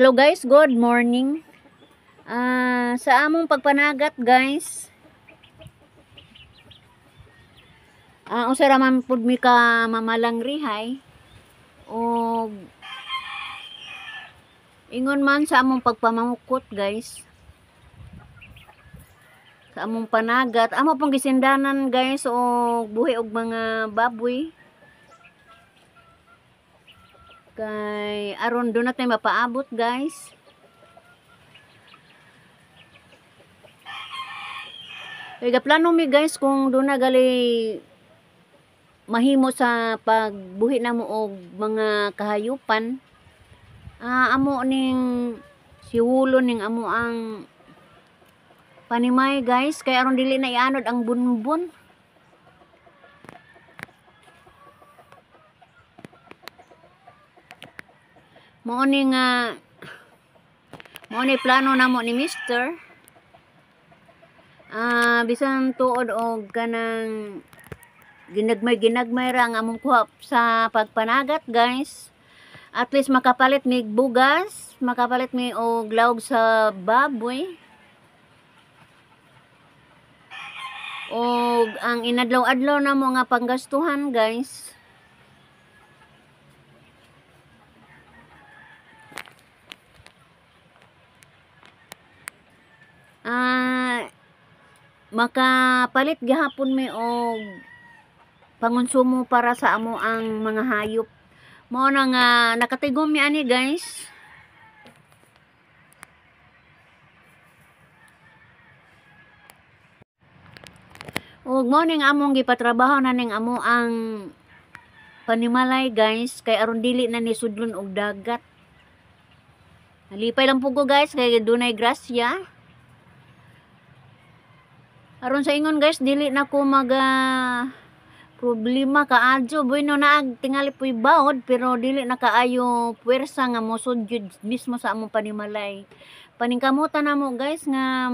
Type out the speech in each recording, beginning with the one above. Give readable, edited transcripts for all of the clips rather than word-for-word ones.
Hello guys, good morning. Sa among pagpanagat guys, usa ra man pud mi ka mamalang rihay o ingon man sa among pagpamangukot guys. Sa among panagat, amo pong gisindanan guys o buhi og mga baboy. Kay aron do natin mapaabot guys. Kaya plano mi guys kung doon na gali mahimo sa pagbuhi na mo og mga kahayupan. Amo ning siwulo ning amo ang panimay guys, kaya aron dili na ianod ang bunbun. Mao ni plano namo ni Mister. Bisan tuod og kanang ginagmay ra ang among kuha sa pagpanagat guys. At least makapalit mi bugas, makapalit mi og lawg sa baboy. Og ang inadlaw-adlaw na mo nga panggastuhan guys. Makapalit gihapon mi og pangonsumo para sa amo ang mga hayop. Mao na nga nakatigom mi ani guys. Og mao ning among gipatrabaho na ning amo ang panimalay guys, kay aron dili na ni sudlon og dagat. Nalipay lang pugo guys kay dunay grasya. Aron sa ingon guys, dili na ko problema kaadyo. Bueno na tingali po'y baod, pero dili na kaayo puwersa nga mosud jud mismo sa among panimalay. Paningkamutan na mo guys nga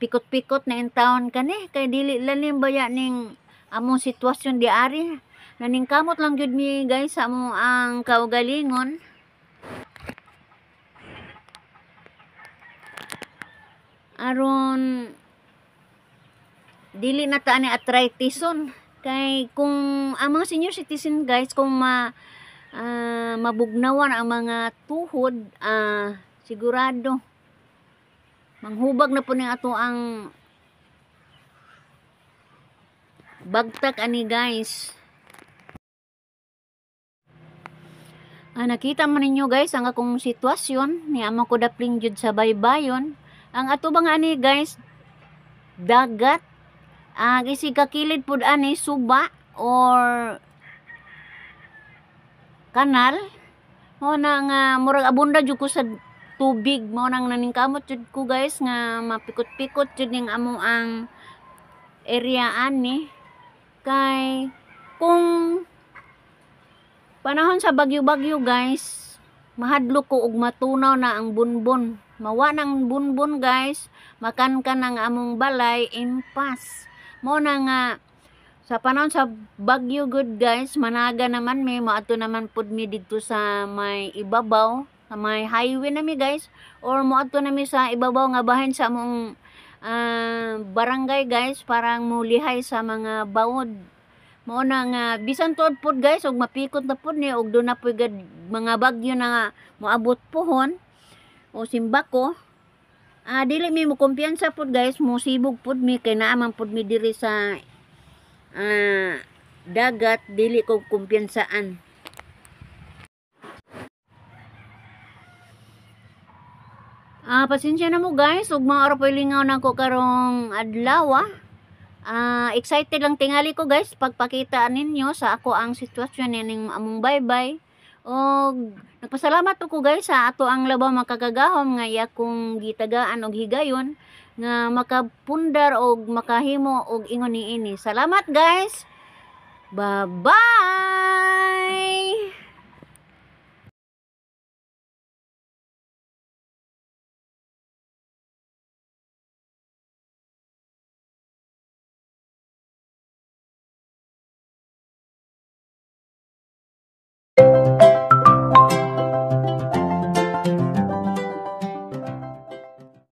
pikot-pikot na in town kani, kay dili lalim baya ning among sitwasyon di ari. Naningkamot lang jud mi guys sa among ang kaugalingon. Aron dili na ta ani arthritison, kay kung ang mga senior citizen guys kung mabugnawan ang mga tuhod, sigurado manghubag na po ning ato ang bagtak ani guys. Nakita man ninyo guys ang akong sitwasyon ni amo ko dapling jud sa baybayon. Ang ato bang ani guys dagat, isig kakilid pud ani suba or kanal. Mo na nga murag abunda jud ko sa tubig, mo nang naningkamot jud ko guys nga mapikot-pikot jud ning amo ang area ani. Kay kung panahon sa bagyo-bagyo guys, mahadlok ko og matunaw na ang bunbon. Mawa ng bunbon guys, makan ka ng among balay, impas. Mo na nga sa panahon sa bagyo good guys, managa naman may maato naman pud mi dito sa may ibabaw, sa may highway na mi guys, or moadto na mi sa ibabaw nga bahin sa among barangay guys, parang mulihay sa mga bawod. Mo na nga bisan tuod pud guys og mapikot na pud ni og do na pud mga bagyo na moabot pohon o simbako. Dili mi mo kumpiyansa pud guys, mo sibog pud mi kay naa man pud mi diri sa dagat, dili ko kumpiyansaan. Pasensya na mo guys ug mga ora lingaw na ko karong adlaw. Excited lang tingali ko guys pagpakita ninyo sa ako ang sitwasyon ning among baybay. Og nagpasalamat ko guys sa ato ang labaw makakagahom nga iya kong gitagaan og higayon nga makapundar og makahimo og ingon niini. Salamat guys. Bye-bye.